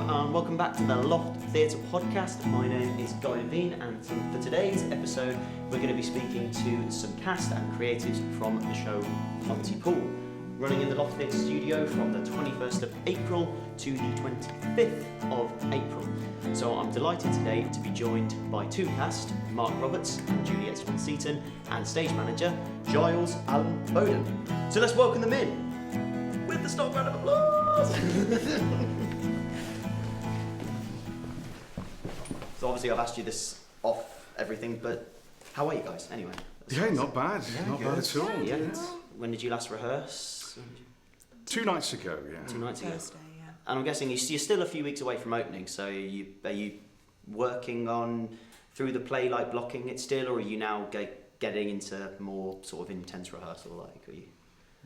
and welcome back to the Loft Theatre Podcast. My name is Guy Devine, and for today's episode we're going to be speaking to some cast and creatives from the show Pontypool, running in the Loft Theatre Studio from the 21st of April to the 25th of April. So I'm delighted today to be joined by two cast, Mark Roberts and Juliet Swan-Seaton, and stage manager Giles and Bowden. So let's welcome them in with the stock round of applause. So obviously I've asked you this off everything, but how are you guys anyway? Yeah, not bad. Yeah, not bad at all. Yeah. When did you last rehearse? 2 nights ago, yeah. 2 nights ago. Thursday, yeah. And I'm guessing you're still a few weeks away from opening, so are you working on through the play, like blocking it still, or are you now getting into more sort of intense rehearsal? Like, are you?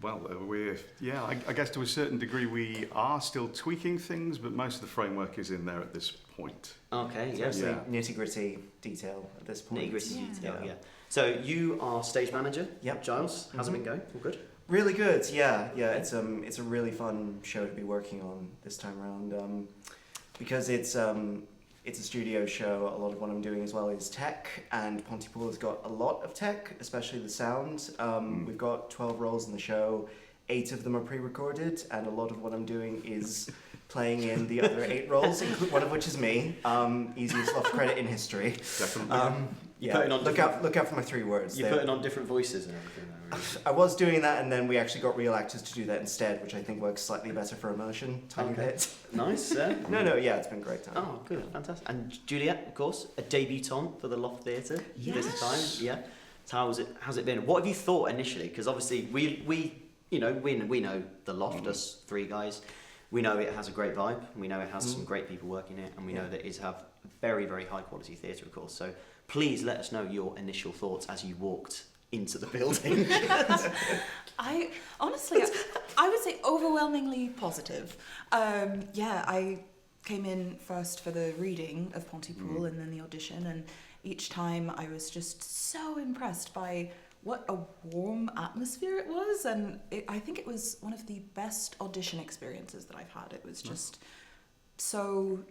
Well, I guess to a certain degree we are still tweaking things, but most of the framework is in there at this point. Okay, yeah. Mostly nitty-gritty detail at this point. Nitty-gritty detail, yeah. So you are stage manager, Yep. Giles. How's it been going? All good? Really good, yeah. It's a really fun show to be working on this time around, because it's a studio show. A lot of what I'm doing as well is tech, and Pontypool has got a lot of tech, especially the sound. We've got 12 roles in the show. 8 of them are pre-recorded, and a lot of what I'm doing is playing in the other 8 roles, one of which is me. Easiest lost credit in history. Definitely. Look out for my 3 words. You're putting on different voices and everything. I was doing that, and then we actually got real actors to do that instead, which I think works slightly better for immersion. Tiny bit. Nice. No, yeah, it's been a great time. Oh, good, fantastic. And Juliet, of course, a debutante for the Loft Theatre this time. Yeah. So how's it been? What have you thought initially? Because obviously we know the Loft, us 3 guys. We know it has a great vibe. We know it has some great people working it, and we know that it have very, very high quality theatre, of course. So please let us know your initial thoughts as you walked into the building. I would say overwhelmingly positive. I came in first for the reading of Pontypool and then the audition, and each time I was just so impressed by what a warm atmosphere it was, and I think it was one of the best audition experiences that I've had. It was just so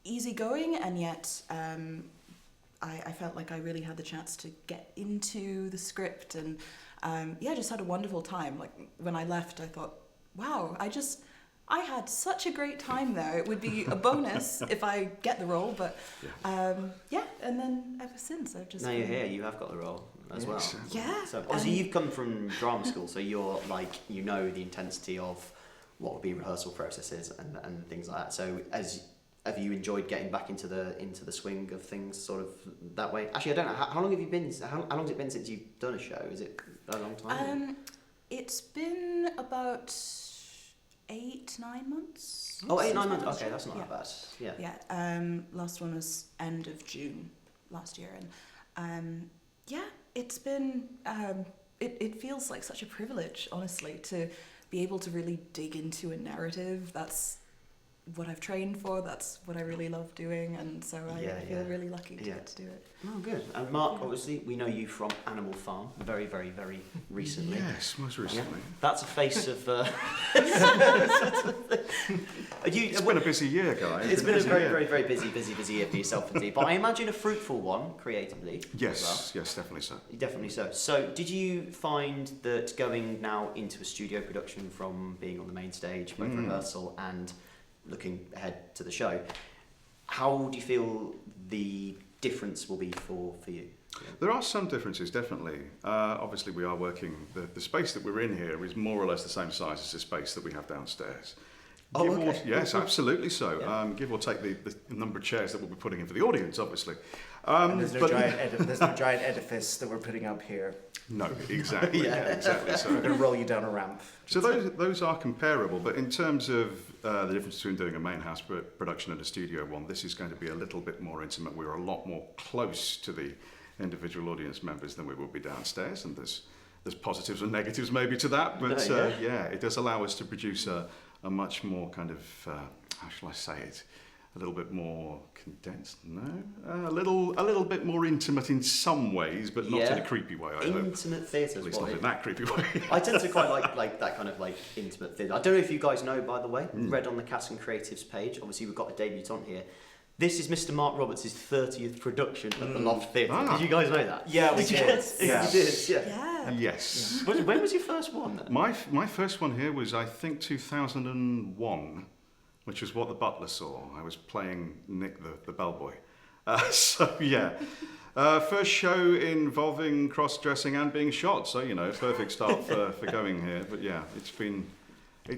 easygoing, and yet I felt like I really had the chance to get into the script, and just had a wonderful time. Like when I left, I thought, wow, I had such a great time there. It would be a bonus if I get the role, but and then ever since I've just... Now you're here, you have got the role as well. Yeah. So obviously you've come from drama school, so you're like, you know the intensity of what would be rehearsal processes and things like that. So have you enjoyed getting back into the swing of things sort of that way? Actually, I don't know, how long have you been, how long has it been since you've done a show? Is it a long time? It's been about 8-9 months. Oh, 8-9 months. Okay, that's not that bad. Yeah. Yeah. Last one was end of June last year, and it's been. It feels like such a privilege, honestly, to be able to really dig into a narrative. That's what I've trained for. That's what I really love doing, and so I feel really lucky to get to do it. Oh, good. And Mark, obviously, we know you from Animal Farm very, very, very recently. Yes, most recently. Yeah. That's a face of... It's been a busy year, guys. It's been a very, very, very busy year for yourself indeed. But I imagine a fruitful one, creatively. Yes, definitely so. Definitely so. So did you find that going now into a studio production from being on the main stage, both rehearsal and looking ahead to the show, how do you feel the difference will be for you? There are some differences, definitely. Obviously, we are working, the space that we're in here is more or less the same size as the space that we have downstairs. Yes, absolutely so. Yeah. Give or take the number of chairs that we'll be putting in for the audience, obviously. And there's no giant edifice that we're putting up here. No, exactly. Exactly. So we're going to roll you down a ramp. So those are comparable, but in terms of the difference between doing a main house production and a studio one, this is going to be a little bit more intimate. We're a lot more close to the individual audience members than we will be downstairs, and there's positives and negatives maybe to that, but it does allow us to produce a much more kind of, how shall I say it, a little bit more condensed. No, a little bit more intimate in some ways, but not in a creepy way. I hope. Intimate theatre. At least not in that creepy way. I tend to quite like that kind of like intimate theatre. I don't know if you guys know, by the way. Read on the Cast and Creatives page. Obviously, we've got a debutant here. This is Mr. Mark Roberts' 30th production at the Loft Theatre. Did you guys know that? Yeah, we did. Yeah. You did, Yeah. Yes. Yeah. When was your first one then? My first one here was, I think, 2001, which was what the butler saw. I was playing Nick the bellboy. So yeah, first show involving cross-dressing and being shot. So perfect start for going here. But yeah, it's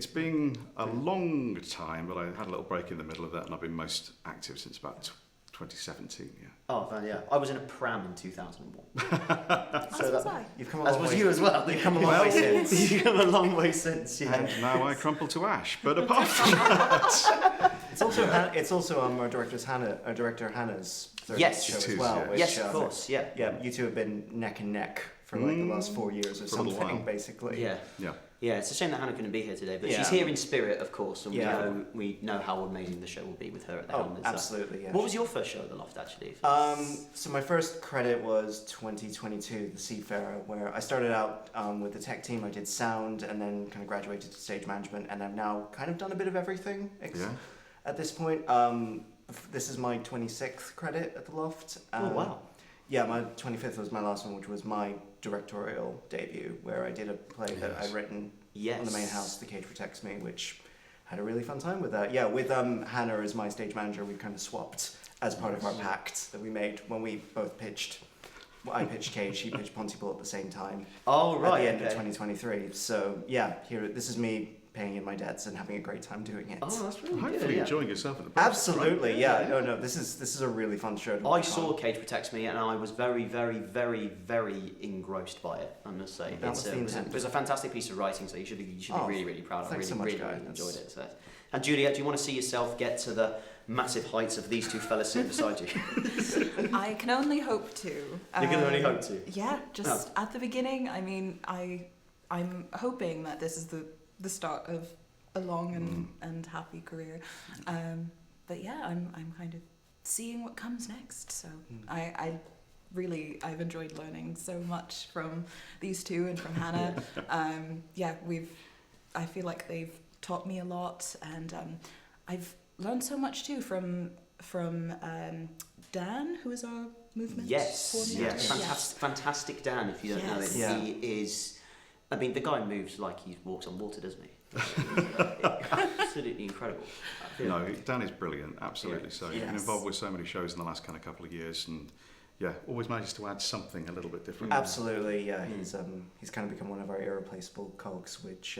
been a long time, but I had a little break in the middle of that, and I've been most active since about 2017. Yeah. Oh, yeah. I was in a pram in 2001. As was I. You've come a As long was way. you as well. You've come a long way since. You've come a long way since. Yeah. And now I crumple to ash. But apart from that, It's also our director Hannah's third Yes, show it as is, well. yeah. which, Yes, of course. Yeah. Yeah, you two have been neck and neck for like the last 4 years or For a little something, while. basically. Yeah. yeah. Yeah, it's a shame that Hannah couldn't be here today, but Yeah. she's here in spirit, of course, and Yeah. we know how amazing the show will be with her at the Oh, helm. absolutely. Yeah. What was your first show at the Loft, actually? So my first credit was 2022, the Seafarer, where I started out with the tech team. I did sound, and then kind of graduated to stage management, and I've now kind of done a bit of everything. Yeah. At this point, this is my 26th credit at the Loft. Oh, wow. Yeah, my 25th was my last one, which was my directorial debut, where I did a play that I'd written Yes. on the main house, The Cage Protects Me, which had a really fun time with that. Yeah, with Hannah as my stage manager, we kind of swapped as part of our pact that we made when we both pitched. Well, I pitched Cage, she pitched Pontypool at the same time. Oh, right. At the end of okay. 2023. So yeah, this is me paying in my debts and having a great time doing it. Oh, that's really Hopefully good. Yeah. enjoying yourself at the process, Absolutely, right? yeah. No, this is a really fun show to I work saw on. Cage Protects Me, and I was very, very, very, very engrossed by it. I must say, That was the intent. it was a fantastic piece of writing. So you should be Oh, really, really proud. I thanks really, so much, really, Guy. really enjoyed it. So. And Juliet, do you want to see yourself get to the massive heights of these two fellas sitting beside you? I can only hope to. You can only hope to. Yeah, just at the beginning. I mean, I'm hoping that this is the start of a long and happy career. But yeah, I'm kind of seeing what comes next. So I've enjoyed learning so much from these two and from Hannah. I feel like they've taught me a lot, and I've learned so much too from Dan, who is our movement coordinator. Yes, fantastic Dan. If you don't know Yes. him, he is. I mean, the guy moves like he walks on water, doesn't he? Absolutely incredible. No, Dan is brilliant, absolutely. So he's been Yes. involved with so many shows in the last kind of couple of years, and yeah, always manages to add something a little bit different. Absolutely, yeah. He's kind of become one of our irreplaceable cogs, which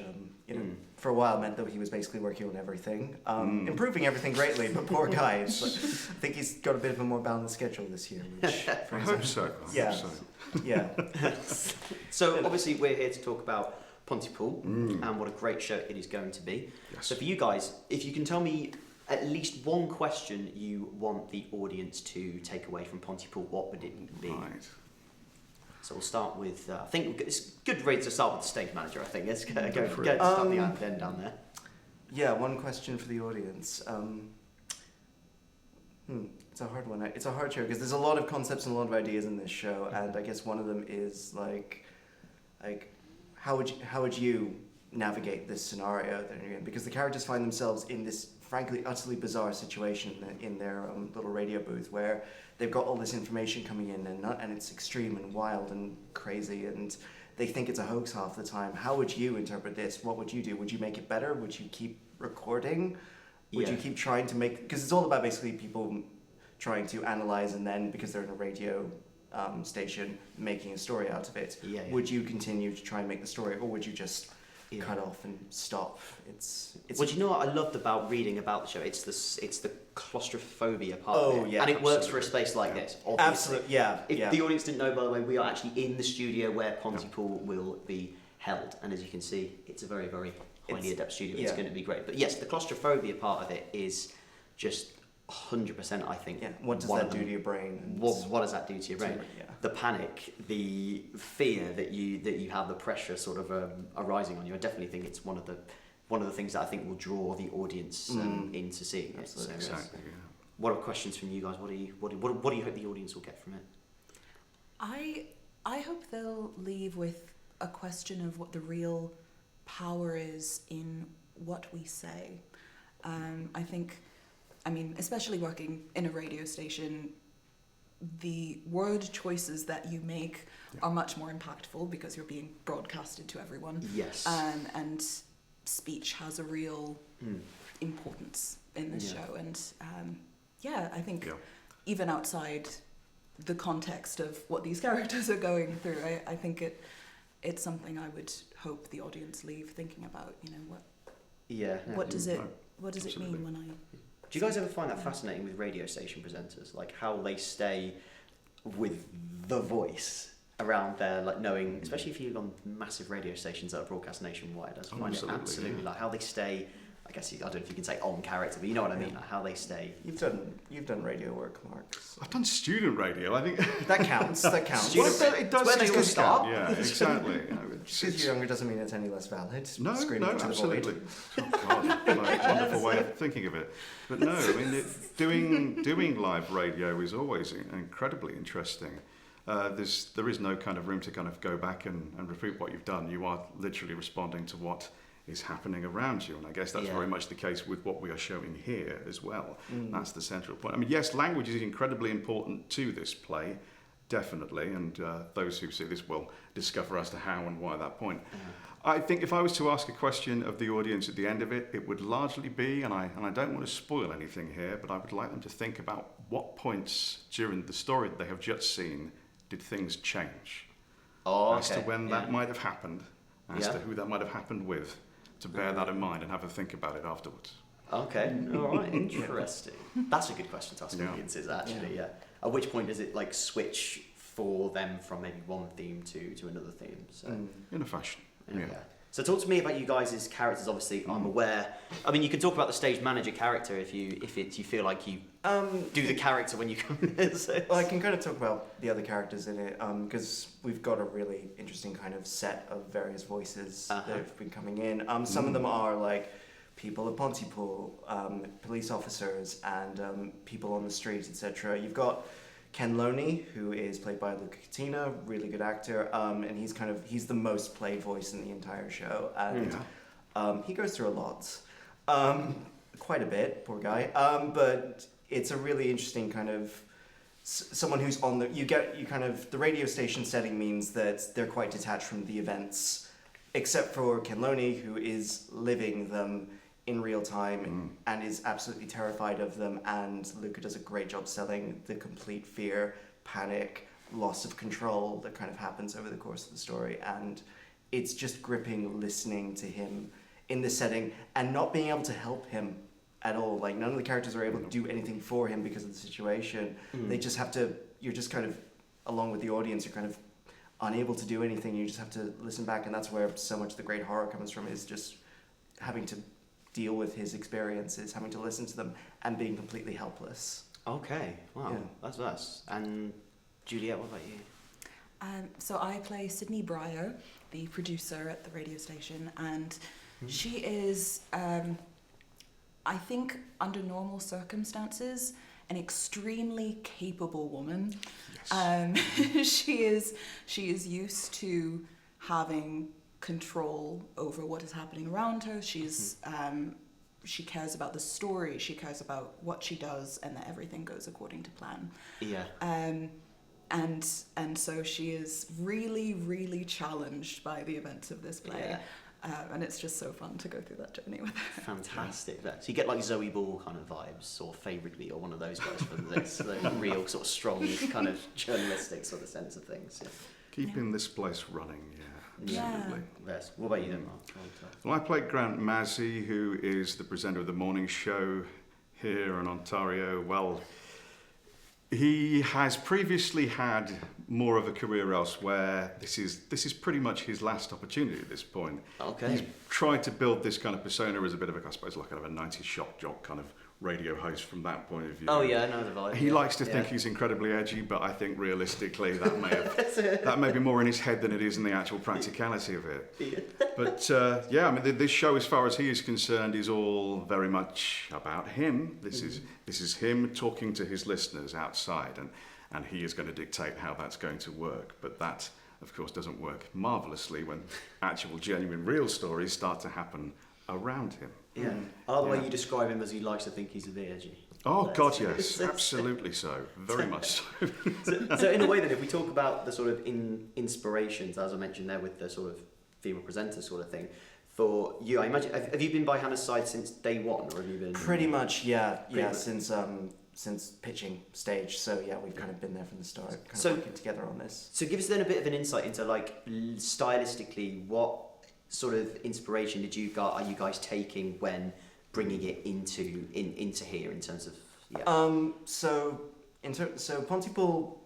for a while meant that he was basically working on everything, improving everything greatly. But poor guy, I think he's got a bit of a more balanced schedule this year. Which, I hope so. Yeah. Hope so. Yeah. So obviously we're here to talk about Pontypool and what a great show it is going to be. Yes. So for you guys, if you can tell me at least one question you want the audience to take away from Pontypool, what would it be? Right. So we'll start with, I think it's good rate to start with the stage manager, I think. Let's go for get it. start the end down there. Yeah, one question for the audience. It's a hard one. It's a hard show because there's a lot of concepts and a lot of ideas in this show, and I guess one of them is like how would you navigate this scenario that you're in? Because the characters find themselves in this frankly utterly bizarre situation in their little radio booth where they've got all this information coming in and it's extreme and wild and crazy, and they think it's a hoax half the time. How would you interpret this? What would you do? Would you make it better? Would you keep recording? Would you keep trying to make... Because it's all about basically people trying to analyze and then, because they're in a radio station, making a story out of it. Yeah. Would you continue to try and make the story, or would you just cut off and stop? It's Well, do you know what I loved about reading about the show? It's the claustrophobia part of it. Yeah, and it works absolutely. for a space like this, obviously. Absolutely, yeah. If the audience didn't know, by the way, we are actually in the studio where Pontypool will be held. And as you can see, it's a very, very highly adept studio. It's going to be great. But yes, the claustrophobia part of it is just 100%, I think. Yeah. What does that do to your brain? And What does that do to your brain? Yeah. The panic, the fear that you have, the pressure sort of arising on you. I definitely think it's one of the things that I think will draw the audience into seeing it. So, Exactly. Yeah. what are questions from you guys? What do you hope the audience will get from it? I hope they'll leave with a question of what the real power is in what we say. I think, especially working in a radio station, the word choices that you make are much more impactful because you're being broadcasted to everyone. Yes. And speech has a real importance in this show. And I think even outside the context of what these characters are going through, I think it's something I would hope the audience leave thinking about. What does it mean when I... Do you guys ever find that fascinating with radio station presenters, like how they stay with the voice around there, like knowing, especially if you're on massive radio stations that are broadcast nationwide, I find it absolutely like how they stay. I guess I don't know if you can say on character, but you know what I mean, like how they stay. You've done radio work, Mark. I've done student radio. I think that counts. That counts. It does. Where they all start. Yeah, exactly. Because you're younger doesn't mean it's any less valid. No, absolutely. Oh, God, wonderful way of thinking of it. But no, doing live radio is always incredibly interesting. There is no kind of room to kind of go back and repeat what you've done. You are literally responding to what is happening around you, and I guess that's very much the case with what we are showing here as well. That's the central point. Yes, language is incredibly important to this play, definitely, and those who see this will discover as to how and why at that point. I think if I was to ask a question of the audience at the end of it, it would largely be, and I don't want to spoil anything here, but I would like them to think about what points during the story that they have just seen did things change, as to when that might have happened, as to who that might have happened with, to bear that in mind and have a think about it afterwards. Okay, all right, interesting. That's a good question to ask audiences, actually, At which point does it like switch for them from maybe one theme to another theme? So in a fashion, So talk to me about you guys' characters. Obviously, I'm aware. You can talk about the stage manager character if you feel like you do the character when you come in. So. Well, I can kind of talk about the other characters in it because we've got a really interesting kind of set of various voices that have been coming in. Some of them are like people at Pontypool, police officers, and people on the street, etc. You've got Ken Loney, who is played by Luca Cattina, really good actor, and he's the most played voice in the entire show, and he goes through a lot, quite a bit, poor guy, but it's a really interesting kind of someone who's on the radio station setting means that they're quite detached from the events, except for Ken Loney, who is living them in real time and is absolutely terrified of them, and Luca does a great job selling the complete fear, panic, loss of control that kind of happens over the course of the story, and it's just gripping listening to him in this setting and not being able to help him at all. Like none of the characters are able to do anything for him because of the situation. They just have to, you're just kind of, along with the audience, you're kind of unable to do anything. You just have to listen back, and that's where so much of the great horror comes from, is just having to deal with his experiences, having to listen to them, and being completely helpless. Okay, wow, that's. And Juliet, what about you? So I play Sydney Breyer, the producer at the radio station, and she is, I think, under normal circumstances, an extremely capable woman. Yes. She is used to having control over what is happening around her. She cares about the story, she cares about what she does, and that everything goes according to plan. And so she is really, really challenged by the events of this play. And it's just so fun to go through that journey with her. Fantastic. So you get like Zoe Ball kind of vibes, or Favourably, or one of those guys for this, the real sort of strong kind of journalistic sort of sense of things. Keeping this place running, absolutely. Yes. What about you then, Mark? Well, I play Grant Massey, who is the presenter of the morning show here in Ontario. Well, he has previously had more of a career elsewhere. This is pretty much his last opportunity at this point. Okay. He's tried to build this kind of persona as a bit of a, I suppose, like kind of a 90s shock jock kind of radio host from that point of view. Oh yeah, I know the vibe. He likes to think he's incredibly edgy, but I think realistically that may be more in his head than it is in the actual practicality of it. But yeah, I mean, this show, as far as he is concerned, is all very much about him. This is him talking to his listeners outside, and he is going to dictate how that's going to work. But that, of course, doesn't work marvellously when actual, genuine, real stories start to happen around him. Yeah. I love the way you describe him as he likes to think he's a bit edgy. Oh, God, yes. Absolutely so. Very much so. So in a way then, if we talk about the sort of inspirations, as I mentioned there with the sort of female presenter sort of thing, for you, I imagine, have you been by Hannah's side since day one, or have you been... Pretty much, yeah. Since pitching stage. So yeah, we've kind of been there from the start, kind of working together on this. So give us then a bit of an insight into like stylistically, what sort of inspiration are you guys taking when bringing it into here in terms of So Pontypool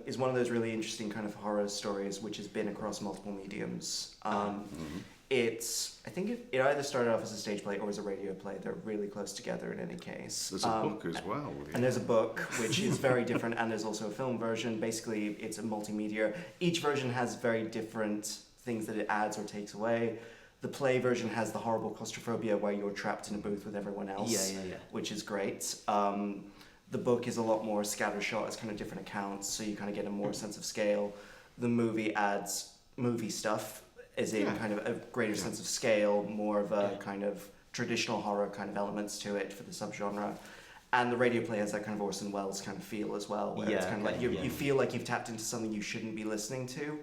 is one of those really interesting kind of horror stories which has been across multiple mediums. I think it either started off as a stage play or as a radio play. They're really close together in any case. There's a book as well. And there's a book which is very different, and there's also a film version. Basically, it's a multimedia. Each version has very different things that it adds or takes away. The play version has the horrible claustrophobia where you're trapped in a booth with everyone else, which is great. The book is a lot more scattershot. It's kind of different accounts, so you kind of get a more sense of scale. The movie adds movie stuff, as in kind of a greater sense of scale, more of a kind of traditional horror kind of elements to it for the subgenre. And the radio play has that kind of Orson Welles kind of feel as well, where it's kind of like you feel like you've tapped into something you shouldn't be listening to.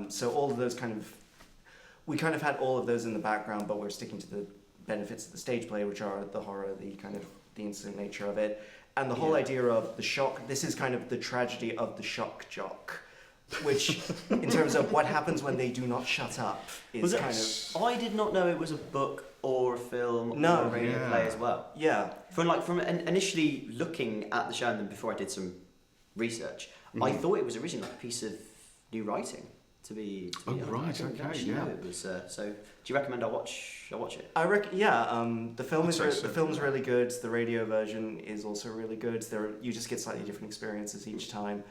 So all of those we kind of had all of those in the background, but we're sticking to the benefits of the stage play, which are the horror, the kind of the instant nature of it. And the whole idea of the shock, this is kind of the tragedy of the shock jock, which in terms of what happens when they do not shut up is I did not know it was a book or a film or a radio play as well. Yeah. From initially looking at the show and then before I did some research, I thought it was originally like a piece of new writing. To be right, okay, yeah. It was, so, do you recommend I watch it? I reckon, yeah. The film's really good. The radio version is also really good. You just get slightly different experiences each time.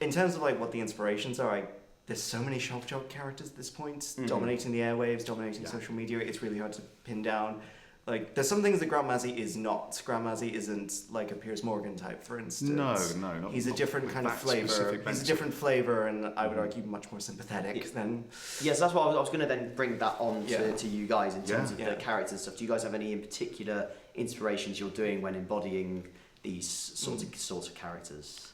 In terms of like what the inspirations are, there's so many shock jock characters at this point, dominating the airwaves, dominating social media. It's really hard to pin down. Like, there's some things that Grant Mazzy is not. Grant Mazzy isn't like a Piers Morgan type, for instance. No, not. He's a different kind of flavour. He's a different flavour, and I would argue much more sympathetic than... Yes, that's what I was going to then bring that on to you guys in terms of the characters and stuff. Do you guys have any in particular inspirations you're doing when embodying these sorts of characters?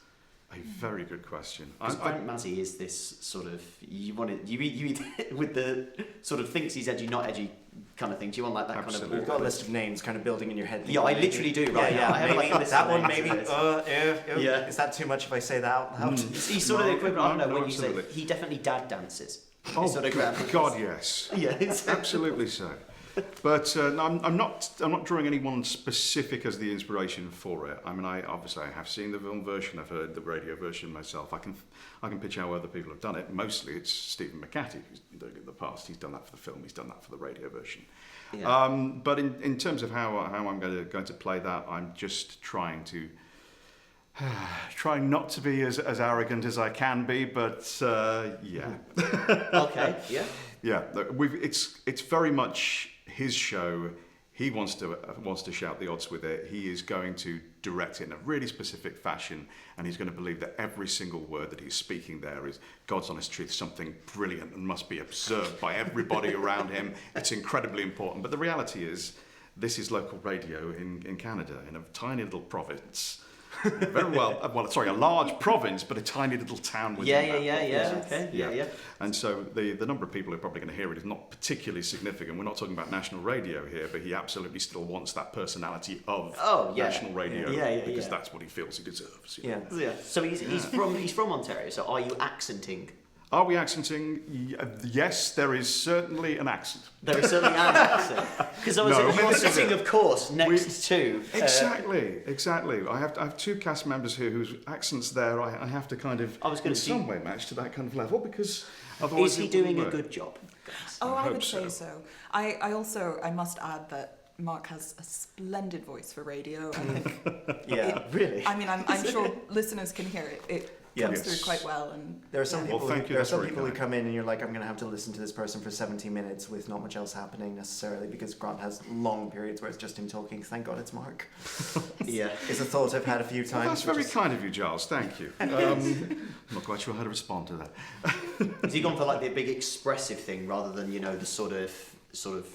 A very good question. Because Grant Mazzy is this sort of you with the sort of thinks he's edgy, not edgy kind of thing. Do you want like that Absolutely. kind of? You've got a list of names kind of building in your head. Yeah, I literally do. Right now. I have maybe, like a list that of one. names Maybe. Is that too much if I say that out loud? He's sort of the equivalent. I don't know when you absolutely. say he definitely dad dances. Oh, sort of God, yes. Yeah, Absolutely so. But no, I'm not drawing anyone specific as the inspiration for it. I mean, I have seen the film version. I've heard the radio version myself. I can pitch how other people have done it. Mostly, it's Stephen McCarthy who's done it in the past. He's done that for the film. He's done that for the radio version. Yeah. But in terms of how I'm going to play that, I'm just trying not to be as arrogant as I can be. But yeah. Okay. Yeah. Yeah. It's very much his show. He wants to shout the odds with it. He is going to direct it in a really specific fashion, and he's going to believe that every single word that he's speaking there is God's honest truth, something brilliant and must be observed by everybody around him. It's incredibly important. But the reality is, this is local radio in Canada, in a tiny little province. A large province, but a tiny little town within that. Yeah. And so the number of people who are probably going to hear it is not particularly significant. We're not talking about national radio here, but he absolutely still wants that personality of national radio because that's what he feels he deserves. Yeah. So he's from Ontario. So are you accenting? Are we accenting? Yes, there is certainly an accent. There is certainly an accent. Because you're sitting, of course, next to... Exactly. I have two cast members here whose accents there I have to kind of some way match to that kind of level because otherwise... Is he doing a good job? I would say so. I must add that Mark has a splendid voice for radio. I think. Yeah, really. I mean, I'm sure listeners can hear it. It comes through quite well. And there are some people. Well, thank you. There are That's some very people who kind. come in and you're like, I'm going to have to listen to this person for 70 minutes with not much else happening necessarily, because Grant has long periods where it's just him talking. Thank God it's Mark. Yeah. It's a thought I've had a few times. Well, that's very which is- kind of you, Giles. Thank you. I'm not quite sure how to respond to that. Has he gone for like the big expressive thing rather than, you know, the sort of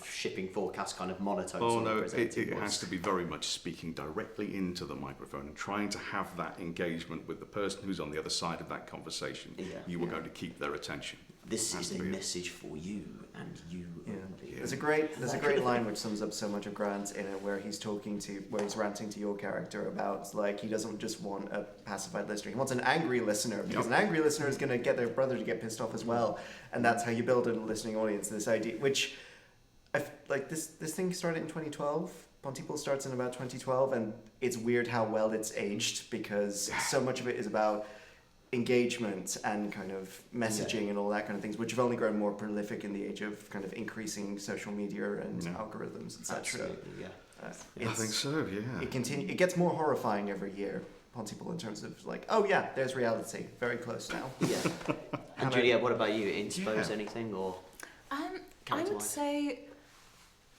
shipping forecast kind of monotone? Oh sort of no, presenting it voice? has to be very much speaking directly into the microphone and trying to have that engagement with the person who's on the other side of that conversation. Yeah. You were going to keep their attention. This Has is to a be it. message for you and you only. There's a great line which sums up so much of Grant in it, where he's ranting to your character about, like, he doesn't just want a pacified listener, he wants an angry listener, because an angry listener is going to get their brother to get pissed off as well, and that's how you build a listening audience. This idea, which, like, this thing started in 2012. Pontypool starts in about 2012, and it's weird how well it's aged, because so much of it is about engagement and kind of messaging and all that kind of things, which have only grown more prolific in the age of kind of increasing social media and algorithms, etc. Absolutely, yeah. I think so, yeah. It gets more horrifying every year, Pontypool, in terms of like, oh yeah, there's reality, very close now. Yeah. And Juliet, what about you? Inspo anything or? I would character-wise? say,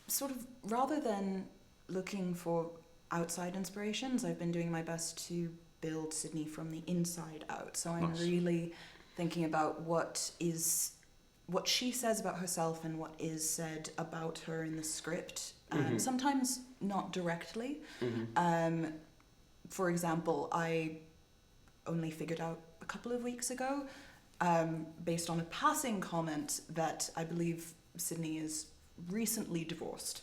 sort of, rather than looking for outside inspirations, I've been doing my best to build Sydney from the inside out. So I'm Nice. really thinking about what she says about herself and what is said about her in the script. Sometimes not directly. For example, I only figured out a couple of weeks ago, based on a passing comment, that I believe Sydney is recently divorced.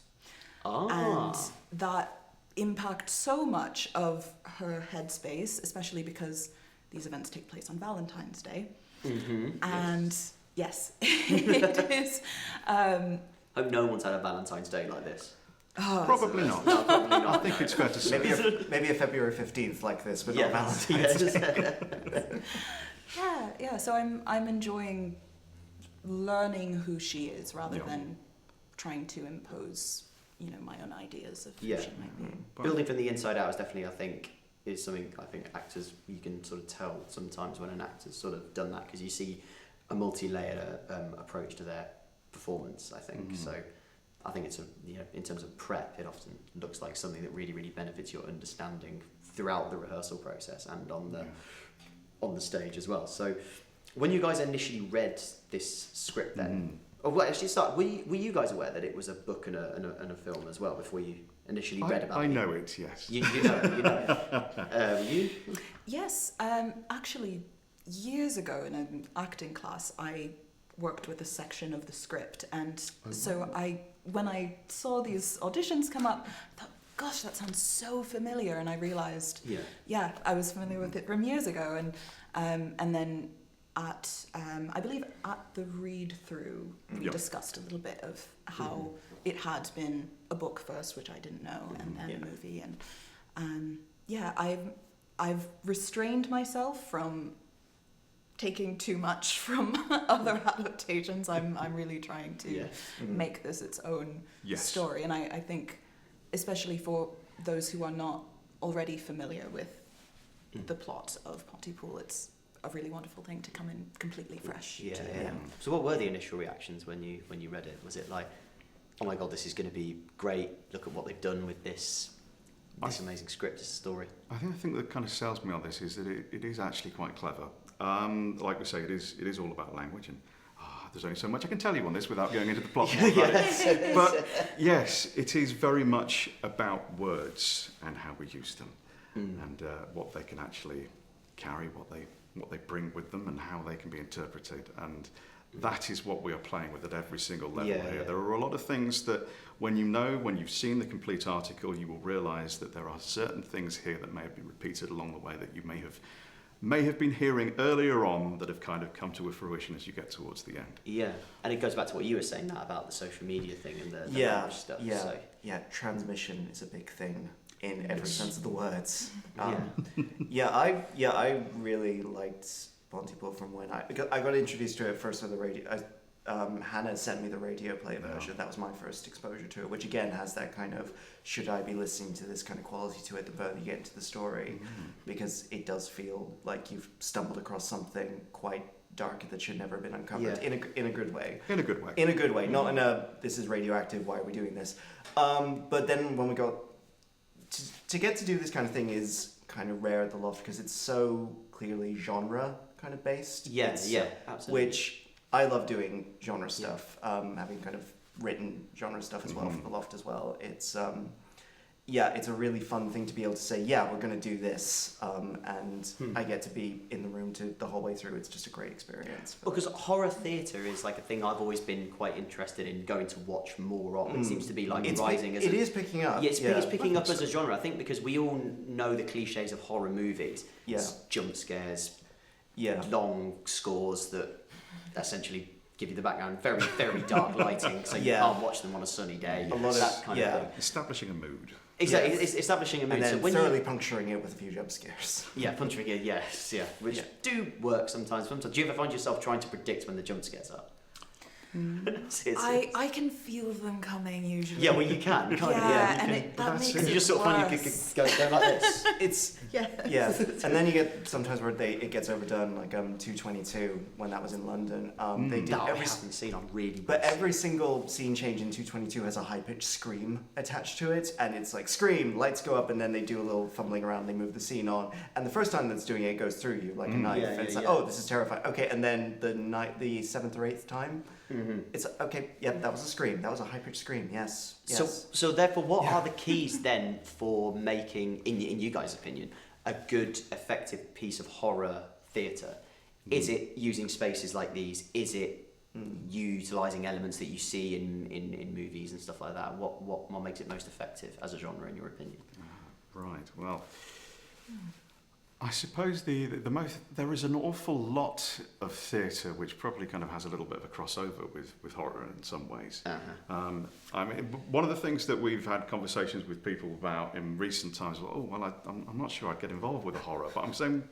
And that impacts so much of her headspace, especially because these events take place on Valentine's Day. And yes, it is. Hope no one's had a Valentine's Day like this. Probably not. No, probably not. I think it's fair to say. Maybe a February 15th like this, but not Valentine's Day. Yeah. So I'm enjoying learning who she is rather than trying to impose, my own ideas of who she might be. Building from the inside out is definitely, I think, is something I think actors, you can sort of tell sometimes when an actor's sort of done that, because you see a multi-layered approach to their performance, I think. So I think it's in terms of prep, it often looks like something that really, really benefits your understanding throughout the rehearsal process and on the stage as well. So when you guys initially read this script then, were you guys aware that it was a book and a film as well before you initially read about it? I know it, yes. You know. You? Yes, actually, years ago in an acting class, I worked with a section of the script, and when I saw these auditions come up, I thought, gosh, that sounds so familiar, and I realised, I was familiar with it from years ago, and then I believe at the read-through, we discussed a little bit of how it had been a book first, which I didn't know, and then a movie, and I've restrained myself from taking too much from other adaptations. I'm really trying to make this its own story, and I think, especially for those who are not already familiar with the plot of Pontypool, it's a really wonderful thing to come in completely fresh. So what were the initial reactions when you read it? Was it like, oh my god, this is going to be great, look at what they've done with this amazing script, this story? I think that kind of sells me on this is that it is actually quite clever. Like we say, it is all about language, and there's only so much I can tell you on this without going into the plot. But yes, it is very much about words and how we use them, and what they can actually carry, what they bring with them, and how they can be interpreted. And that is what we are playing with at every single level here. There are a lot of things that when you've seen the complete article, you will realise that there are certain things here that may have been repeated along the way that you may have been hearing earlier on that have kind of come to a fruition as you get towards the end. Yeah, and it goes back to what you were saying about the social media thing and the language stuff. Transmission is a big thing in every sense of the words. I really liked Pontypool from when I got introduced to it first on the radio. Hannah sent me the radio play version. That was my first exposure to it, which again has that kind of, should I be listening to this kind of quality to it the further you get into the story, because it does feel like you've stumbled across something quite dark that should never have been uncovered, in a good way. In a good way. In a good way, not in a, this is radioactive, why are we doing this? But then when we got, to get to do this kind of thing is kind of rare at the Loft, because it's so clearly genre kind of based. Yeah, absolutely. Which I love doing genre stuff, having kind of written genre stuff as well for the Loft as well. It's it's a really fun thing to be able to say, we're going to do this, and I get to be in the room the whole way through. It's just a great experience. Because horror theatre is like a thing I've always been quite interested in going to watch more of. It seems to be like rising as it is picking up. Yeah, it's picking up as a genre. I think because we all know the cliches of horror movies. Yeah. It's jump scares, Yeah. long scores that essentially give you the background, very, very dark lighting, so you can't watch them on a sunny day. A lot of that kind of thing. Establishing a mood. Exactly, it's establishing a mood. And then so when thoroughly puncturing it with a few jump scares. puncturing it, which do work sometimes. Do you ever find yourself trying to predict when the jump scares are? I can feel them coming usually. Yeah, well, you can, can't you? Yeah, You and can. that makes And it you just sort of find you worse. could go like this. It's Yeah. and then you get sometimes where it gets overdone, like 222 when that was in London. They did No, I every haven't seen. I'm really. but every single scene change in 222 has a high pitched scream attached to it, and it's like scream, lights go up, and then they do a little fumbling around, they move the scene on, and the first time that's doing it, it goes through you like a knife. Yeah, and it's yeah, like, yeah. oh, this is terrifying. Okay, and then the seventh or eighth time, it's okay. Yep, that was a scream. That was a high pitched scream. Yes. So therefore, what are the keys then for making, in you guys' opinion, a good, effective piece of horror theatre? Is it using spaces like these? Is it utilising elements that you see in movies and stuff like that? What makes it most effective as a genre, in your opinion? Right. Well, I suppose there is an awful lot of theatre which probably kind of has a little bit of a crossover with horror in some ways. I mean, one of the things that we've had conversations with people about in recent times, I'm not sure I'd get involved with a horror, but I'm saying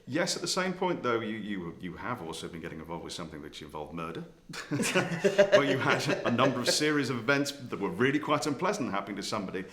yes. At the same point, though, you have also been getting involved with something which involved murder, where you had a number of series of events that were really quite unpleasant happening to somebody.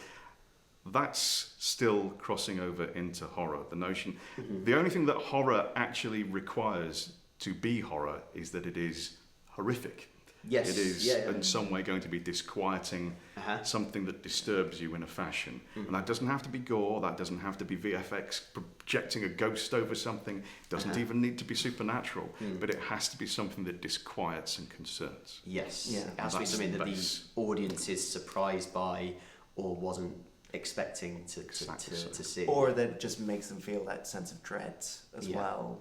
That's still crossing over into horror, the notion. The only thing that horror actually requires to be horror is that it is horrific. Yes. It is in some way going to be disquieting, something that disturbs you in a fashion. And that doesn't have to be gore, that doesn't have to be VFX projecting a ghost over something, it doesn't even need to be supernatural, but it has to be something that disquiets and concerns. Yes. Yeah. It has to be something that the audience is surprised by or wasn't expecting to see. Or that just makes them feel that sense of dread as well,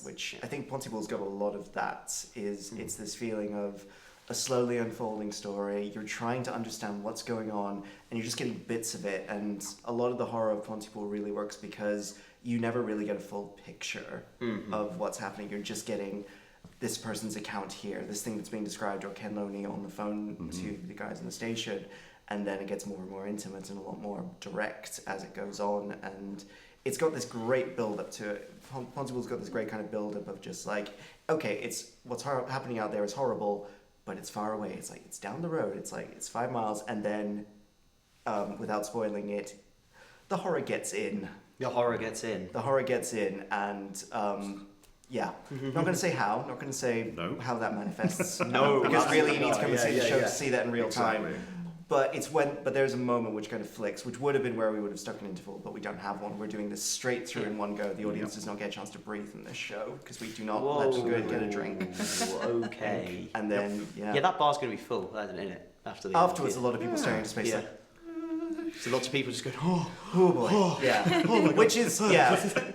which I think Pontypool's got a lot of that. It's this feeling of a slowly unfolding story, you're trying to understand what's going on, and you're just getting bits of it, and a lot of the horror of Pontypool really works because you never really get a full picture of what's happening. You're just getting this person's account here, this thing that's being described, or Ken Loney on the phone to the guys in the station. And then it gets more and more intimate and a lot more direct as it goes on. And it's got this great build-up to it. Pontypool's got this great kind of build-up of just like, okay, it's what's happening out there is horrible, but it's far away. It's like, it's down the road. It's like, it's 5 miles. And then, without spoiling it, the horror gets in. The horror gets in. The horror gets in, and not going to say how. Not going to say how that manifests. No, because really you need to come and see the show yeah. to see that in real time. But there's a moment which kind of flicks, which would have been where we would have stuck an interval, but we don't have one. We're doing this straight through in one go. The audience does not get a chance to breathe in this show because we do not let them go and get a drink. Okay. And then that bar's going to be full, isn't it? Afterwards, a lot of people staring into space like. So lots of people just going, oh boy,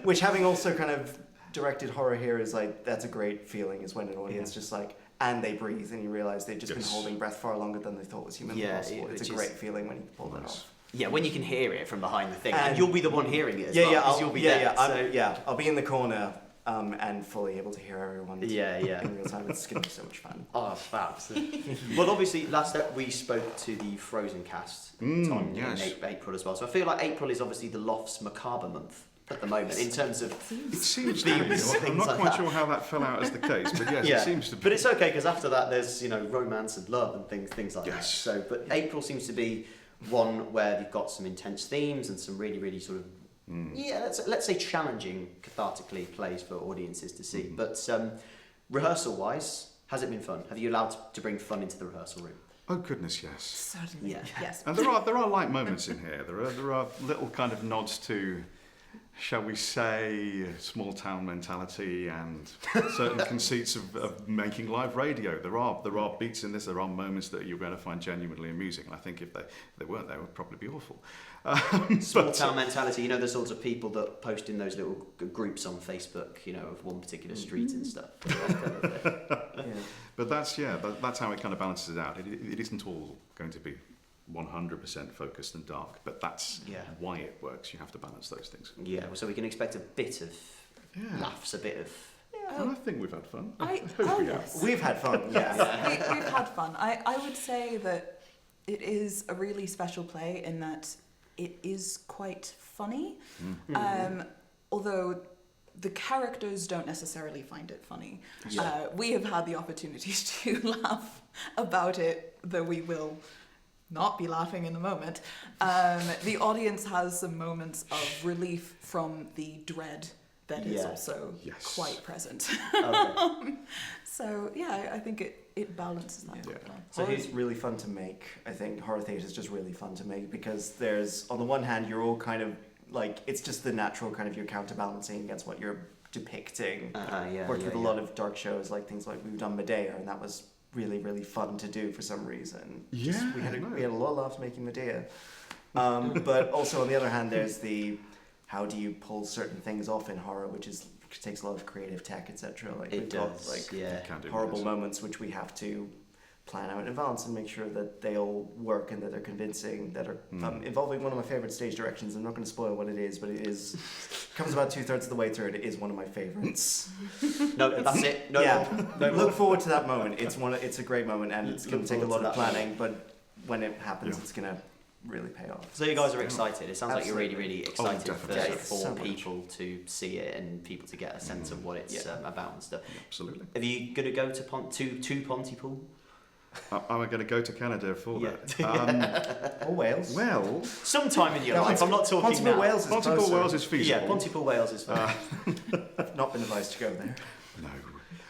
which having also kind of directed horror here is like, that's a great feeling, is when an audience just like, and they breathe and you realise they've just been holding breath far longer than they thought was humanly possible. It's a great feeling when you pull that off. Yeah, when you can hear it from behind the thing, and you'll be the one hearing it as you'll be there. I'll be in the corner and fully able to hear everyone in real time. It's going to be so much fun. Oh, fabs. Well, obviously, last step we spoke to the Frozen cast in April as well. So I feel like April is obviously the Loft's macabre month. at the moment in terms of It seems to be. themes, I'm things not like quite that. sure how that fell out as the case, but yes, Yeah, it seems to be. But it's okay because after that there's romance and love and things like that. Yes. So, but April seems to be one where you've got some intense themes and some really, really sort of let's say challenging cathartically plays for audiences to see. But rehearsal wise, has it been fun? Have you allowed to bring fun into the rehearsal room? Oh goodness, yes. Certainly, Yeah. yes. And there are light moments in here. There are little kind of nods to, shall we say, small town mentality and certain conceits of making live radio. There are beats in this. There are moments that you're going to find genuinely amusing. And I think if they weren't, they would probably be awful. Small town mentality. The sorts of people that post in those little groups on Facebook, of one particular street and stuff. But that's how it kind of balances it out. It isn't all going to be 100% focused and dark, but that's why it works. You have to balance those things. Yeah, so we can expect a bit of laughs, a bit of... And I think we've had fun. Yes. We've had fun, yeah. We've had fun. I would say that it is a really special play in that it is quite funny, although the characters don't necessarily find it funny. Yeah. We have had the opportunities to laugh about it, though we will not be laughing in a moment. The audience has some moments of relief from the dread that is also quite present. Okay. So I think it balances that. Yeah. So it's really fun to make. I think horror theatre is just really fun to make because there's, on the one hand, you're all kind of like, it's just the natural kind of you're counterbalancing against what you're depicting. Worked with a lot of dark shows, like things like we've done Medea, and that was really, really fun to do for some reason. We had a lot of laughs making Medea. But also on the other hand, there's the how do you pull certain things off in horror, which takes a lot of creative tech, etc. Like we've got horrible moments which we have to plan out in advance and make sure that they all work and that they're convincing, that are involving one of my favourite stage directions. I'm not going to spoil what it is, but it comes about 2/3 of the way through. It is one of my favourites. No, that's it. Look forward to that moment. It's a great moment, and it's going to take a lot of planning, but when it happens, it's going to really pay off. So you guys are excited. It sounds like you're really, really excited for so people to see it and people to get a sense of what it's about and stuff. Absolutely. Are you going to go to Pontypool? Am I going to go to Canada for that? Or Wales. Well, sometime in your life. I'm not talking Pontypool, now. Wales is Pontypool, closer. Wales is feasible. Yeah, Pontypool, Wales is fine. I've not been advised to go there. No.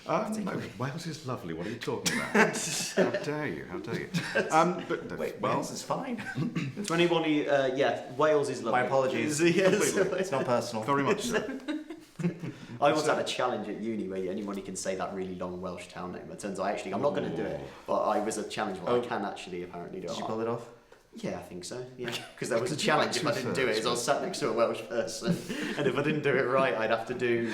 No, Wales is lovely. What are you talking about? How dare you? How dare you? But no, Wait, Wales is fine. To anyone who, Wales is lovely. My apologies. Yes. It's not personal. very much so. I once had a challenge at uni where anybody can say that really long Welsh town name. It turns out I'm not going to do it, but I was a challenge. I can actually apparently do it. Did you pull it off? Yeah, I think so. Yeah, because there was a challenge if I didn't do it. Is I was sat next to a Welsh person, and if I didn't do it right, I'd have to do,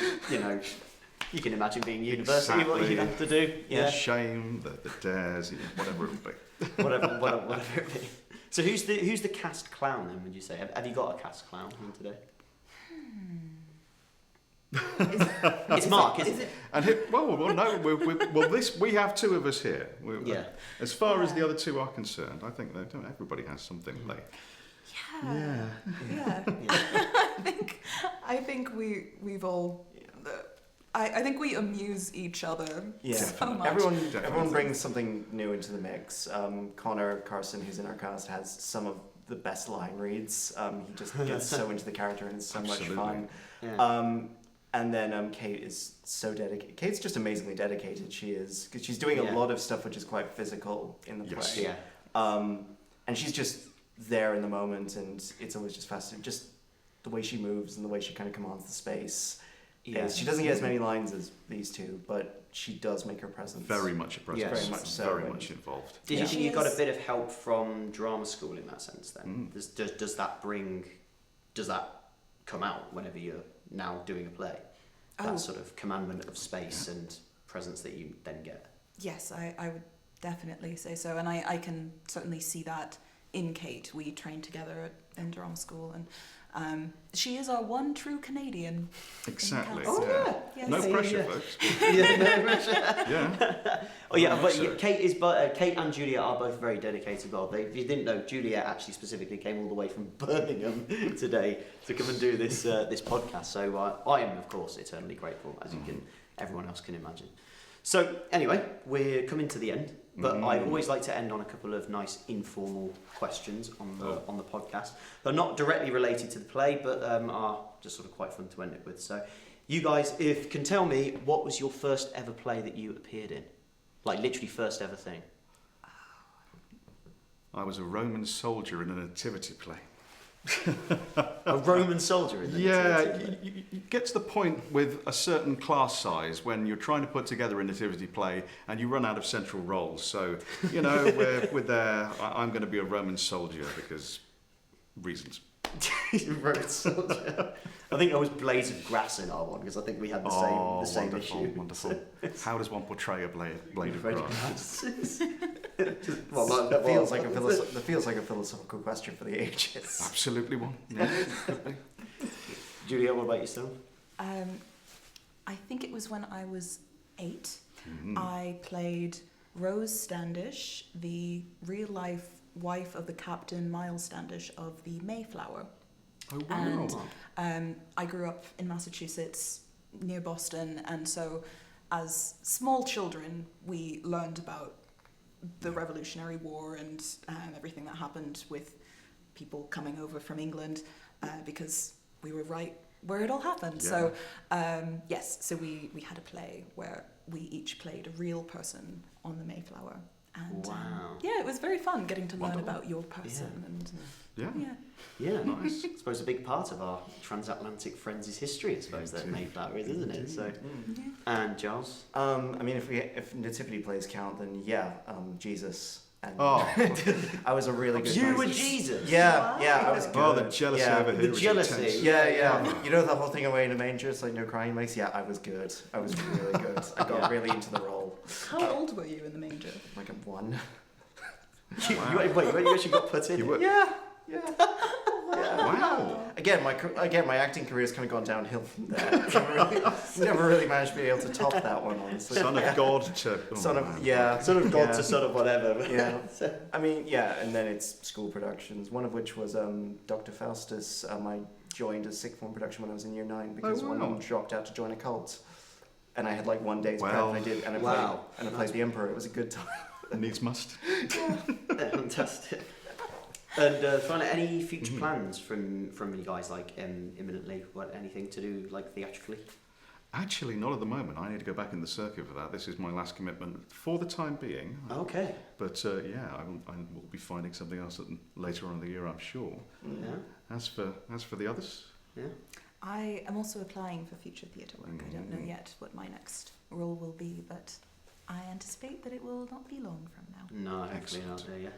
you can imagine being university what you'd have to do. The shame, the dares, whatever it would be. whatever it be. So who's the cast clown then? Would you say? Have you got a cast clown in today? It's Mark, isn't it? And no, we have two of us here. As far as the other two are concerned, I think that everybody has something like. Yeah. I think we've all. I think we amuse each other so much. Everyone brings something new into the mix. Connor Carson, who's in our cast, has some of the best line reads. He just gets so into the character and it's so much fun. Yeah. And then Kate is so dedicated. Kate's just amazingly dedicated. She is, because she's doing a lot of stuff which is quite physical in the play. Yeah. And she's just there in the moment, and it's always just fascinating. Just the way she moves and the way she kind of commands the space. Yeah. She doesn't get as many lines as these two, but she does make her presence. Very much a presence. Yes. Very much so. Very much involved. Did you think you got a bit of help from drama school in that sense then? Does that come out whenever you're now doing a play? That sort of commandment of space and presence that you then get? Yes, I would definitely say so. And I can certainly see that in Kate. We trained together in drama school, and She is our one true Canadian. Exactly. Oh, yeah. Yes. No Yeah, pressure, yeah. folks. Yeah, no pressure. Yeah. Oh yeah, but So- Kate and Juliet are both very dedicated. Well, if you didn't know, Juliet actually specifically came all the way from Birmingham today to come and do this this podcast. So I am, of course, eternally grateful, as everyone else can imagine. So anyway, we're coming to the end, but I always like to end on a couple of nice informal questions on the podcast. They're not directly related to the play, but are just sort of quite fun to end it with. So, you guys, if can tell me, what was your first ever play that you appeared in? Like literally first ever thing. I was a Roman soldier in a nativity play. A Roman soldier in the nativity play. You get to the point with a certain class size when you're trying to put together a nativity play and you run out of central roles. So, we're there. I'm going to be a Roman soldier because reasons. Roman soldier. I think I was Blades of Grass in our one because I think we had the same wonderful, issue. Wonderful. How does one portray a blade of Blade grass? That feels like a philosophical question for the ages. Absolutely one. Yeah. Juliet, what about yourself? I think it was when I was 8. I played Rose Standish, the real-life wife of the Captain Miles Standish of the Mayflower. Oh, wow. And I grew up in Massachusetts, near Boston, and so as small children, we learned about the Revolutionary War and everything that happened with people coming over from England because we were right where it all happened. Yeah. So, yes, so we had a play where we each played a real person on the Mayflower. And Wow. yeah, it was very fun getting to learn Wonderful. about your person. And Yeah. Yeah, Nice. I suppose a big part of our transatlantic friends' history, I suppose, that Mayflower is, isn't it? So, yeah. and Giles? I mean, if nativity plays count, then yeah, Jesus. And Oh. I was a really good. You were Jesus. Jesus. Yeah, I was good. Oh, the jealousy yeah. over here. The jealousy. Yeah. You know the whole thing away in a manger, it's like no crying makes. Yeah, I was good. I was really good. I got really into the role. How old were you in the manger? Like a 1. Wait, you actually got put in? You were- Yeah. Wow. Again, my acting career's kind of gone downhill from there. Never really managed to be able to top that one, honestly. Son of God to... Son of man. Sort of God Yeah. to sort of whatever. Yeah. I mean, yeah, and then it's school productions, one of which was Dr. Faustus. I joined a sixth form production when I was in year 9 because one of them dropped out to join a cult. And I had like 1 day's prep Well, and I did, and I wow. played the Emperor. It was a good time. Needs must. Fantastic. And finally, any future plans from you guys, like imminently? Anything to do like theatrically? Actually, not at the moment. I need to go back in the circuit for that. This is my last commitment for the time being. Okay. But yeah, I will be finding something else later on in the year, I'm sure. Yeah. As for the others, Yeah. I am also applying for future theatre work. I don't know yet what my next role will be, but I anticipate that it will not be long from now. No, hopefully not. Yeah.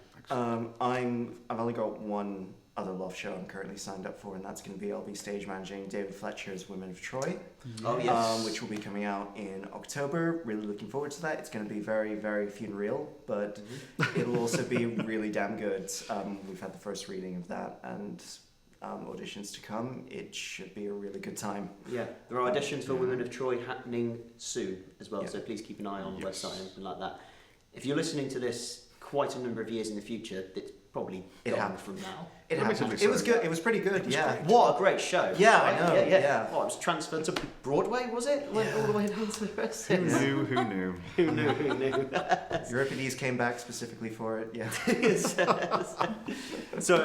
I've only got one other Loft show I'm currently signed up for, and that's going to be I'll be stage managing David Fletcher's Women of Troy, Oh yes. which will be coming out in October. Really looking forward to that. It's going to be very, very funereal, but it'll also be really damn good. We've had the first reading of that, and auditions to come. It should be a really good time. Yeah, there are auditions for Women of Troy happening soon as well, Yeah. so please keep an eye on the Yes. website and anything like that. If you're listening to this quite a number of years in the future, it's probably It gone happened. from now. It Relatively happened. so. It was good. It was pretty good. Yeah. What a great show! Yeah, I Right? know, Yeah. yeah. Oh, it was transferred to Broadway, was it? Went all the way down to the rest. who knew? Who knew? Who knew? Euripides came back specifically for it. Yeah. So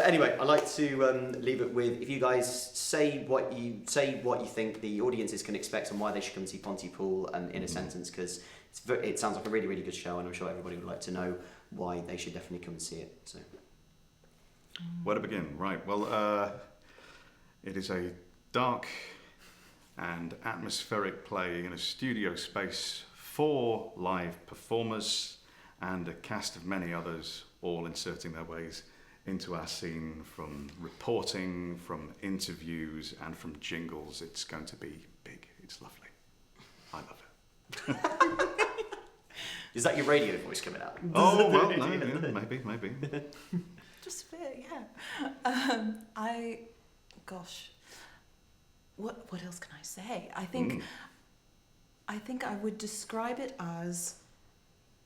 anyway, I like to leave it with, if you guys say what you think the audiences can expect and why they should come see Pontypool, and in a sentence, because it sounds like a really, really good show, and I'm sure everybody would like to know why they should definitely come and see it. So Where to begin? Right. Well, it is a dark and atmospheric play in a studio space, 4 live performers and a cast of many others, all inserting their ways into our scene, from reporting, from interviews, and from jingles. It's going to be big. It's lovely. I love it. is that your radio voice coming out? Oh, well, no, yeah, maybe. Just a bit, yeah. gosh, what else can I say? I think I would describe it as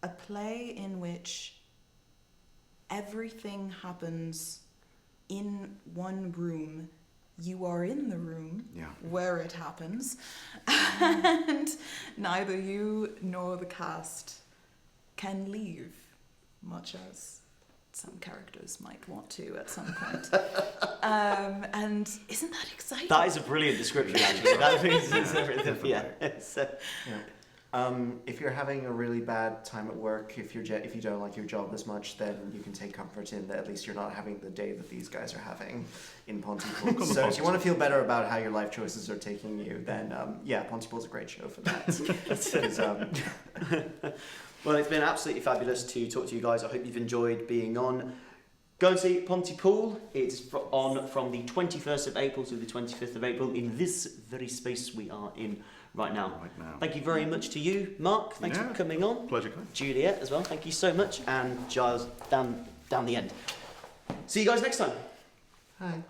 a play in which everything happens in one room. You are in the room where it happens, and neither you nor the cast can leave, much as some characters might want to at some point. And isn't that exciting? That is a brilliant description, actually. That is everything. Yeah. If you're having a really bad time at work, if you don't like your job as much, then you can take comfort in that at least you're not having the day that these guys are having in Pontypool. So if you want to feel better about how your life choices are taking you, then Pontypool's a great show for that. Well, it's been absolutely fabulous to talk to you guys. I hope you've enjoyed being on. Go and see Pontypool. It's on from the 21st of April to the 25th of April in this very space we are in right now. Thank you very much to you, Mark. Thanks for coming on. Pleasure, Guy. Juliet as well. Thank you so much. And Giles down the end. See you guys next time. Hi.